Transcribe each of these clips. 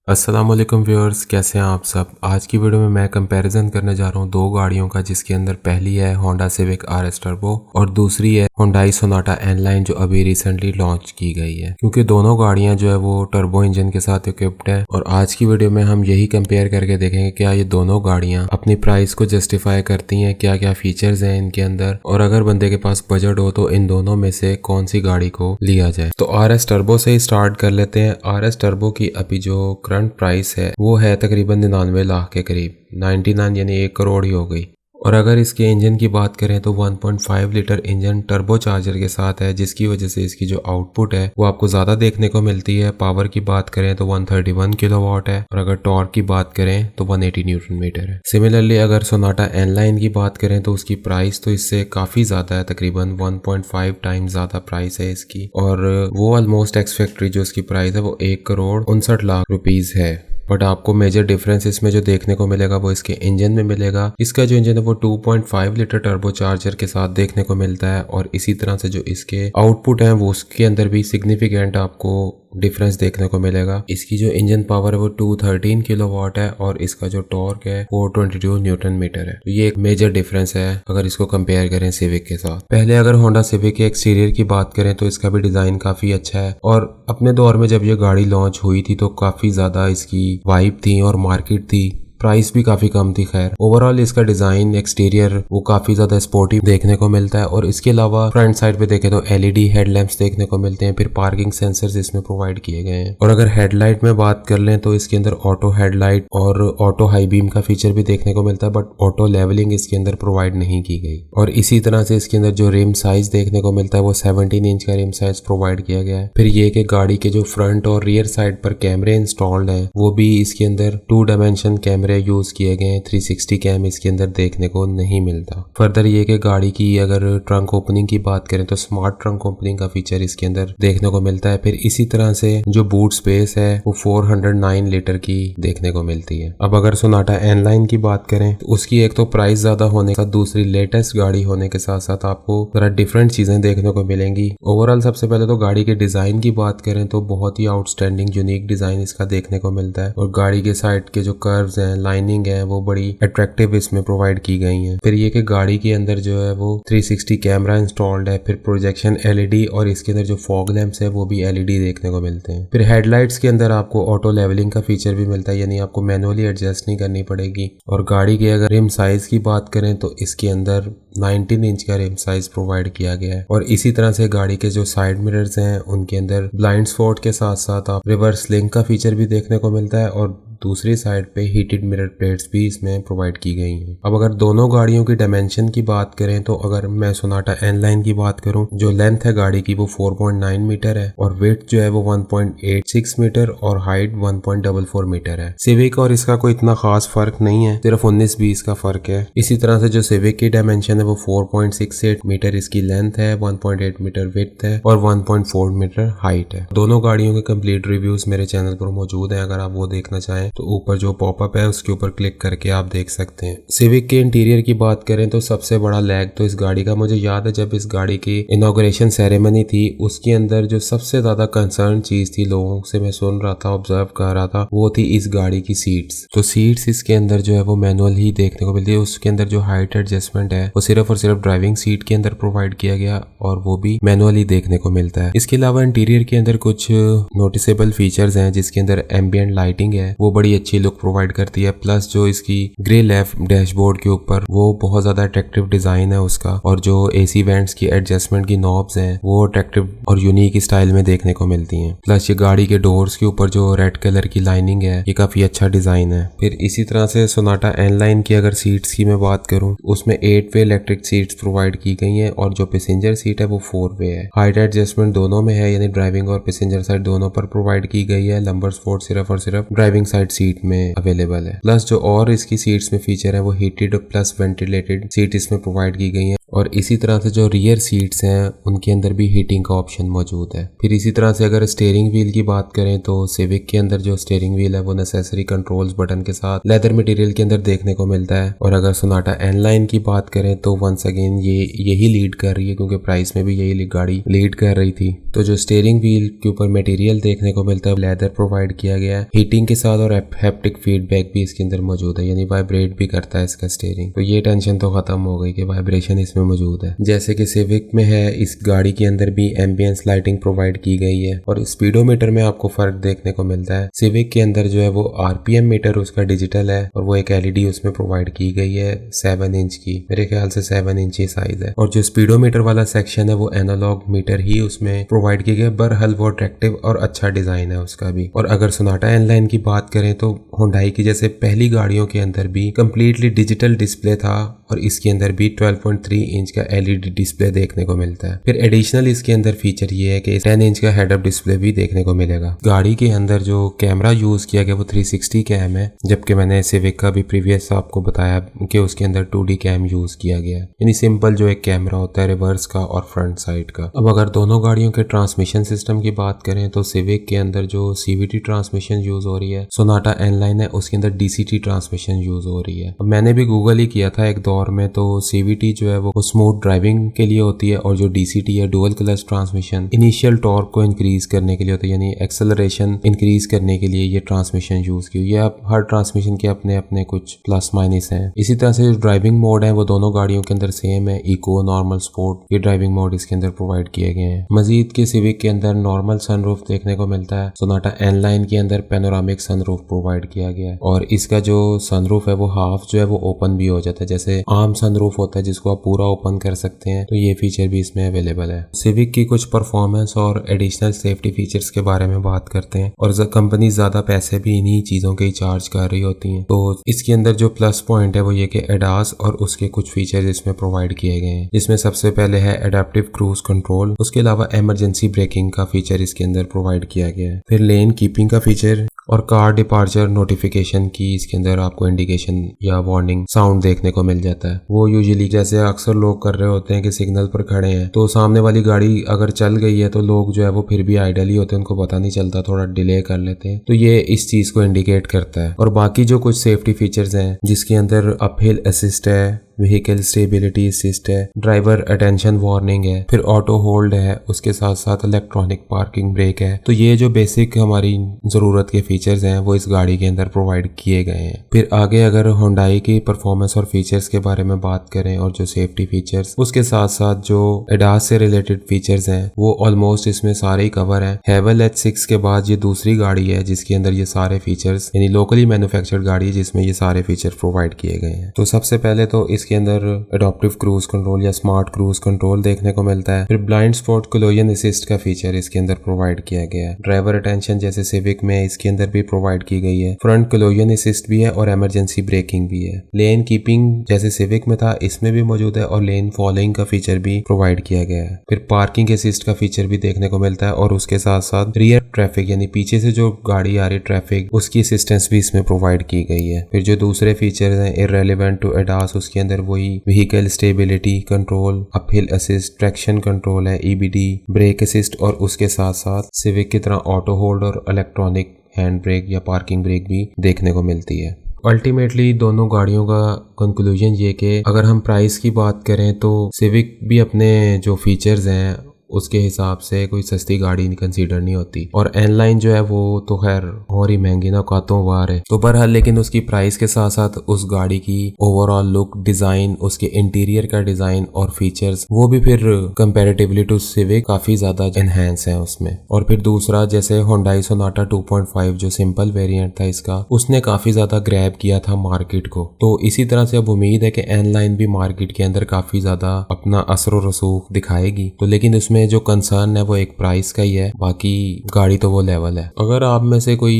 अस्सलामुअलैकुम व्यूअर्स, कैसे हैं आप सब। आज की वीडियो में मैं कंपैरिजन करने जा रहा हूं दो गाड़ियों का, जिसके अंदर पहली है होंडा सिविक आरएस टर्बो और दूसरी है हुंडई सोनाटा एन लाइन जो अभी रिसेंटली लॉन्च की गई है। क्योंकि दोनों गाड़ियां जो है वो टर्बो इंजन के साथ इक्विप्ड है और आज की वीडियो में हम यही कंपेयर करके देखेंगे क्या ये दोनों गाड़ियां अपनी प्राइस को जस्टिफाई करती हैं, क्या क्या फीचर्स हैं इनके अंदर, और अगर बंदे के पास बजट हो तो इन दोनों में से कौन सी गाड़ी को लिया जाए। तो आरएस टर्बो से ही स्टार्ट कर लेते हैं। आरएस टर्बो की अभी जो करंट प्राइस है वो है तकरीबन 99 लाख के करीब, 99 यानी 1 करोड़ ही हो गई। और अगर इसके इंजन की बात करें तो 1.5 लीटर इंजन टर्बो चार्जर के साथ है, जिसकी वजह से इसकी जो आउटपुट है वो आपको ज्यादा देखने को मिलती है। पावर की बात करें तो 131 किलोवाट है और अगर टॉर्क की बात करें तो 180 न्यूटन मीटर है। सिमिलरली अगर सोनाटा एन लाइन की बात करें तो उसकी प्राइस तो इससे काफी ज्यादा है, तकरीबन 1.5 टाइम्स ज्यादा प्राइस है इसकी, और वो ऑलमोस्ट एक्स फैक्ट्री जो इसकी प्राइस है वो 1 करोड़ 59 लाख रुपीज है। बट आपको मेजर डिफरेंस इसमें जो देखने को मिलेगा वो इसके इंजन में मिलेगा। इसका जो इंजन है वो 2.5 लीटर टर्बो चार्जर के साथ देखने को मिलता है और इसी तरह से जो इसके आउटपुट है वो उसके अंदर भी सिग्निफिकेंट आपको डिफरेंस देखने को मिलेगा। इसकी जो इंजन पावर है वो 213 किलोवाट है और इसका जो टॉर्क है वो 22 न्यूटन मीटर है। तो ये एक मेजर डिफरेंस है अगर इसको कंपेयर करें सिविक के साथ। पहले अगर होंडा सिविक के एक्सटीरियर की बात करें तो इसका भी डिजाइन काफी अच्छा है और अपने दौर में जब ये गाड़ी लॉन्च हुई थी तो काफी ज्यादा इसकी वाइब थी और मार्केट थी, प्राइस भी काफी कम थी। खैर ओवरऑल इसका डिजाइन एक्सटीरियर वो काफी ज्यादा स्पोर्टी देखने को मिलता है और इसके अलावा फ्रंट साइड पे देखें तो एलईडी हेडलैम्प्स देखने को मिलते हैं, फिर पार्किंग सेंसर्स इसमें प्रोवाइड किए गए हैं। और अगर हेडलाइट में बात कर लें तो इसके अंदर ऑटो हेडलाइट और ऑटो हाई बीम का फीचर भी देखने को मिलता है, बट ऑटो लेवलिंग इसके अंदर प्रोवाइड नहीं की गई। और इसी तरह से इसके अंदर जो रिम साइज देखने को मिलता है वो 17 इंच का रिम साइज प्रोवाइड किया गया है। फिर ये कि गाड़ी के जो फ्रंट और रियर साइड पर कैमरे इंस्टॉल्ड है वो भी इसके अंदर 2 डायमेंशन कैमरे यूज किए गए हैं, 360 कैम इसके अंदर देखने को नहीं मिलता। फर्दर ये कि गाड़ी की अगर ट्रंक ओपनिंग की बात करें तो स्मार्ट ट्रंक ओपनिंग का फीचर इसके अंदर देखने को मिलता है। फिर इसी तरह से जो बूट स्पेस है वो 409 लीटर की देखने को मिलती है। अब अगर सोनाटा एन लाइन की बात करें तो उसकी एक तो प्राइस ज्यादा होने का, दूसरी लेटेस्ट गाड़ी होने के साथ साथ आपको जरा डिफरेंट चीजें देखने को मिलेंगी। ओवरऑल सबसे पहले तो गाड़ी के डिजाइन की बात करें तो बहुत ही आउटस्टैंडिंग यूनिक डिजाइन इसका देखने को मिलता है और गाड़ी के साइड के जो कर्व्स हैं, लाइनिंग है वो बड़ी अट्रैक्टिव इसमें प्रोवाइड की गई है। फिर ये कि गाड़ी के अंदर जो है वो 360 कैमरा इंस्टॉल्ड है, फिर प्रोजेक्शन एलईडी और इसके अंदर जो फॉग लैंप्स है वो भी एलईडी देखने को मिलते हैं। फिर हेडलाइट्स के अंदर आपको ऑटो लेवलिंग का फीचर भी मिलता है, यानी आपको मैनुअली एडजस्ट नहीं करनी पड़ेगी। और गाड़ी के अगर रिम साइज की बात करें तो इसके अंदर 19 इंच का रिम साइज प्रोवाइड किया गया है और इसी तरह से गाड़ी के जो साइड मिरर्स हैं उनके अंदर ब्लाइंड स्पॉट के साथ साथ आप रिवर्स लिंक का फीचर भी देखने को मिलता है और दूसरी साइड पे हीटेड मिरर प्लेट्स भी इसमें प्रोवाइड की गई हैं। अब अगर दोनों गाड़ियों की डायमेंशन की बात करें तो अगर मैं सोनाटा एन लाइन की बात करूं, जो लेंथ है गाड़ी की वो 4.9 मीटर है और वेट जो है वो 1.86 मीटर और हाइट 1.44 मीटर है। सिविक और इसका कोई इतना खास फर्क नहीं है, सिर्फ 19-20 का फर्क है। इसी तरह से जो सिविक की डायमेंशन है वो 4.68 मीटर इसकी लेंथ है, 1.8 मीटर विड्थ है और 1.4 मीटर हाइट है। दोनों गाड़ियों के कंप्लीट रिव्यूज मेरे चैनल पर मौजूद है, अगर आप वो देखना चाहें तो ऊपर जो पॉपअप है उसके ऊपर क्लिक करके आप देख सकते हैं। सिविक के इंटीरियर की बात करें तो सबसे बड़ा लैग तो इस गाड़ी का मुझे याद है जब इस गाड़ी की इनॉग्रेशन सेरेमनी थी उसके अंदर जो सबसे ज्यादा कंसर्न चीज थी, लोगों से मैं सुन रहा था, ऑब्जर्व कर रहा था, वो थी इस गाड़ी की सीट्स। तो सीट्स इसके अंदर जो है वो मैनुअल ही देखने को मिलती है। उसके अंदर जो हाइट एडजस्टमेंट है वो सिर्फ और सिर्फ ड्राइविंग सीट के अंदर प्रोवाइड किया गया और वो भी मैनुअली देखने को मिलता है। इसके अलावा इंटीरियर के अंदर कुछ नोटिसेबल फीचर्स हैं, जिसके अंदर एम्बिएंट लाइटिंग है वो बड़ी अच्छी लुक प्रोवाइड करती है, प्लस जो इसकी ग्रे लेफ्ट डैशबोर्ड के ऊपर वो बहुत ज्यादा अट्रैक्टिव डिजाइन है उसका, और जो एसी वेंट्स की एडजस्टमेंट की नॉब्स हैं वो अट्रैक्टिव और यूनिक स्टाइल में देखने को मिलती हैं। प्लस ये गाड़ी के डोर्स के ऊपर जो रेड कलर की लाइनिंग है ये काफी अच्छा डिजाइन है। फिर इसी तरह से सोनाटा एन लाइन की अगर सीट्स की मैं बात करूं उसमें 8 वे इलेक्ट्रिक सीट्स प्रोवाइड की गई हैं और जो पैसेंजर सीट है वो 4 वे है। हाइट एडजस्टमेंट दोनों में है, यानी ड्राइविंग और पैसेंजर साइड दोनों पर प्रोवाइड की गई है। लंबर स्पोर्ट सिर्फ और सिर्फ ड्राइविंग साइड सीट में अवेलेबल है। प्लस जो और इसकी सीट्स में फीचर है वो हीटेड प्लस वेंटिलेटेड सीट इसमें प्रोवाइड की गई है और इसी तरह से जो रियर सीट्स हैं उनके अंदर भी हीटिंग का ऑप्शन मौजूद है। फिर इसी तरह से अगर स्टीयरिंग व्हील की बात करें तो सिविक के अंदर जो स्टीयरिंग व्हील है वो नेसेसरी कंट्रोल्स बटन के साथ लेदर मटेरियल के अंदर देखने को मिलता है। और अगर सोनाटा एन लाइन की बात करें तो वंस अगेन यही लीड कर रही है, क्योंकि प्राइस में भी यही गाड़ी लीड कर रही थी। तो जो स्टीयरिंग व्हील के ऊपर मटेरियल देखने को मिलता है लेदर प्रोवाइड किया गया है हीटिंग के साथ, और हैप्टिक फीडबैक भी इसके अंदर मौजूद है, यानी वाइब्रेट भी करता है इसका स्टीयरिंग। तो ये टेंशन तो खत्म हो गई कि वाइब्रेशन इसमें मौजूद है। जैसे कि सिविक में है, इस गाड़ी के अंदर भी एम्बियंस लाइटिंग प्रोवाइड की गई है। और स्पीडोमीटर में आपको फर्क देखने को मिलता है। सिविक के अंदर जो है वो आरपीएम मीटर उसका डिजिटल है और वो एक एलईडी उसमें प्रोवाइड की गई है 7 इंच की, मेरे ख्याल से 7 इंच ही साइज है। और जो स्पीडोमीटर वाला सेक्शन है वो एनालॉग मीटर ही उसमें प्रोवाइड किया गया, बहरहाल वो अट्रैक्टिव और अच्छा डिजाइन है उसका भी। और अगर सोनाटा एन लाइन की बात करें तो होंडाई की जैसे पहली गाड़ियों के अंदर भी कंप्लीटली डिजिटल डिस्प्ले था, और इसके अंदर भी 12.3 इंच का एलईडी डिस्प्ले देखने को मिलता है। फिर एडिशनल इसके अंदर फीचर ये है कि 10 इंच का हेड अप डिस्प्ले भी देखने को मिलेगा। गाड़ी के अंदर जो कैमरा यूज किया गया वो 360 कैम है, जबकि मैंने सिविक का भी प्रीवियस आपको बताया कि उसके अंदर 2D कैम यूज किया गया है, यानी सिंपल जो एक कैमरा होता है रिवर्स का और फ्रंट साइड का। अब अगर दोनों गाड़ियों के ट्रांसमिशन सिस्टम की बात करें तो सिविक के अंदर जो सीवीटी ट्रांसमिशन यूज हो रही है, सोनाटा एन लाइन है उसके अंदर डीसीटी ट्रांसमिशन यूज हो रही है। अब मैंने भी गूगल ही किया था एक दौर में, तो सीवीटी जो है वो स्मूथ ड्राइविंग के लिए होती है, और जो डीसीटी है dual clutch transmission initial torque को इंक्रीज करने के लिए होता है, यानी एक्सेलरेशन इंक्रीज करने के लिए ये ट्रांसमिशन यूज की। ये अब हर ट्रांसमिशन के अपने अपने कुछ प्लस माइनस हैं। इसी तरह से जो ड्राइविंग मोड है वो दोनों गाड़ियों के अंदर सेम है, इको, नॉर्मल, स्पोर्ट, ये ड्राइविंग मोड इसके अंदर प्रोवाइड किए गए हैं। मजीद के सिविक के अंदर नॉर्मल सनरूफ देखने को मिलता है। सोनाटा एन लाइन के अंदर पैनोरामिक सनरूफ प्रोवाइड किया गया है, और इसका जो सनरूफ है वो हाफ जो है वो ओपन भी हो जाता है, जैसे आम सनरूफ होता है जिसको आप पूरा ओपन कर सकते हैं, तो ये फीचर भी इसमें अवेलेबल है। सिविक की कुछ परफॉर्मेंस और एडिशनल सेफ्टी फीचर्स के बारे में बात करते हैं, और कंपनी ज्यादा पैसे भी इन्हीं चीजों के ही चार्ज कर रही होती हैं। तो इसके अंदर जो प्लस पॉइंट है वो ये कि एडास और उसके कुछ फीचर्स इसमें प्रोवाइड किए गए हैं, जिसमें सबसे पहले है एडेप्टिव क्रूज कंट्रोल, उसके अलावा इमरजेंसी ब्रेकिंग का फीचर इसके अंदर प्रोवाइड किया गया है। फिर लेन कीपिंग का फीचर और कार डिपार्चर नोटिफिकेशन की इसके अंदर आपको इंडिकेशन या वार्निंग साउंड देखने को मिल जाता है। वो यूजुअली जैसे अक्सर लोग कर रहे होते हैं कि सिग्नल पर खड़े हैं तो सामने वाली गाड़ी अगर चल गई है तो लोग जो है वो फिर भी आइडल ही होते हैं, उनको पता नहीं चलता, थोड़ा डिले कर लेते हैं, तो ये इस चीज को इंडिकेट करता है। और बाकी जो कुछ सेफ्टी फीचर्स हैं जिसके अंदर अपहिल असिस्ट है, व्हीकल स्टेबिलिटी असिस्ट है, ड्राइवर अटेंशन वार्निंग है, फिर ऑटो होल्ड है, उसके साथ साथ इलेक्ट्रॉनिक पार्किंग ब्रेक है। तो ये जो बेसिक हमारी जरूरत के फीचर्स हैं वो इस गाड़ी के अंदर प्रोवाइड किए गए हैं। फिर आगे अगर होंडाई की परफॉर्मेंस और फीचर्स के बारे में बात करें और जो सेफ्टी फीचर्स, उसके साथ साथ जो एडास से रिलेटेड फीचर्स हैं वो ऑलमोस्ट इसमें सारे ही कवर हैं। हेवल H6 के बाद ये दूसरी गाड़ी है जिसके अंदर ये सारे फीचर्स, यानी लोकली मैन्युफैक्चर्ड गाड़ी है जिसमें ये सारे फीचर प्रोवाइड किए गए हैं। तो सबसे पहले तो इसके अंदर एडॉप्टिव क्रूज कंट्रोल या स्मार्ट क्रूज कंट्रोल देखने को मिलता है। फिर ब्लाइंड स्पॉट कोलिजन असिस्ट का फीचर इसके अंदर प्रोवाइड किया गया है। ड्राइवर अटेंशन जैसे सिविक में इसके अंदर भी प्रोवाइड की गई है। फ्रंट कोलिजन असिस्ट भी है और इमरजेंसी ब्रेकिंग भी है। लेन कीपिंग जैसे सिविक में था इसमें भी मौजूद है, और लेन फॉलोइंग का फीचर भी प्रोवाइड किया गया है। फिर पार्किंग असिस्ट का फीचर भी देखने को मिलता है, और उसके साथ साथ रियर ट्रैफिक यानी पीछे से जो गाड़ी आ रही ट्रैफिक उसकी असिस्टेंस भी इसमें प्रोवाइड की गई है। फिर जो दूसरे फीचर हैं इररेलेवेंट टू एडास, उसके अंदर वही vehicle stability control, uphill assist, traction control है, ईबीडी, ब्रेक असिस्ट, और उसके साथ साथ सिविक की तरह ऑटो होल्ड और इलेक्ट्रॉनिक हैंड ब्रेक या पार्किंग ब्रेक भी देखने को मिलती है। अल्टीमेटली दोनों गाड़ियों का कंक्लूजन ये कि अगर हम प्राइस की बात करें तो सिविक भी अपने जो फीचर्स हैं उसके हिसाब से कोई सस्ती गाड़ी कंसीडर नहीं होती, और एन लाइन जो है वो तो खैर और ही महंगी ना औकातों वार है। तो बहरहाल लेकिन उसकी प्राइस के साथ साथ उस गाड़ी की ओवरऑल लुक, डिजाइन, उसके इंटीरियर का डिजाइन और फीचर्स वो भी फिर कंपैरेटिवली टू सिविक काफी ज्यादा एनहांस है उसमें। और फिर दूसरा जैसे होंडाई सोनाटा 2.5 जो सिंपल वेरिएंट था इसका, उसने काफी ज्यादा ग्रैब किया था मार्केट को। तो इसी तरह से अब उम्मीद है कि एन लाइन भी मार्केट के अंदर काफी ज्यादा अपना असर और रसूख दिखाएगी। तो लेकिन उसमें जो कंसर्न है वो एक प्राइस का ही है, बाकी गाड़ी तो वो लेवल है। अगर आप में से कोई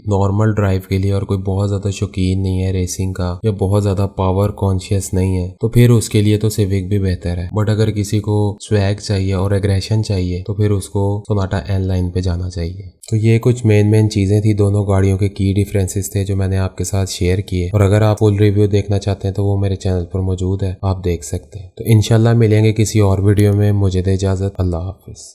नॉर्मल ड्राइव के लिए और कोई बहुत ज़्यादा शौकीन नहीं है रेसिंग का या बहुत ज़्यादा पावर कॉन्शियस नहीं है तो फिर उसके लिए तो सिविक भी बेहतर है। बट अगर किसी को स्वैग चाहिए और एग्रेशन चाहिए तो फिर उसको सोनाटा एन लाइन पे जाना चाहिए। तो ये कुछ मेन चीज़ें थी, दोनों गाड़ियों के की डिफरेंसेस थे जो मैंने आपके साथ शेयर किए। और अगर आप फुल रिव्यू देखना चाहते हैं तो वो मेरे चैनल पर मौजूद है, आप देख सकते हैं। तो इंशाल्लाह मिलेंगे किसी और वीडियो में। मुझे दे इजाज़त, अल्लाह हाफिज़।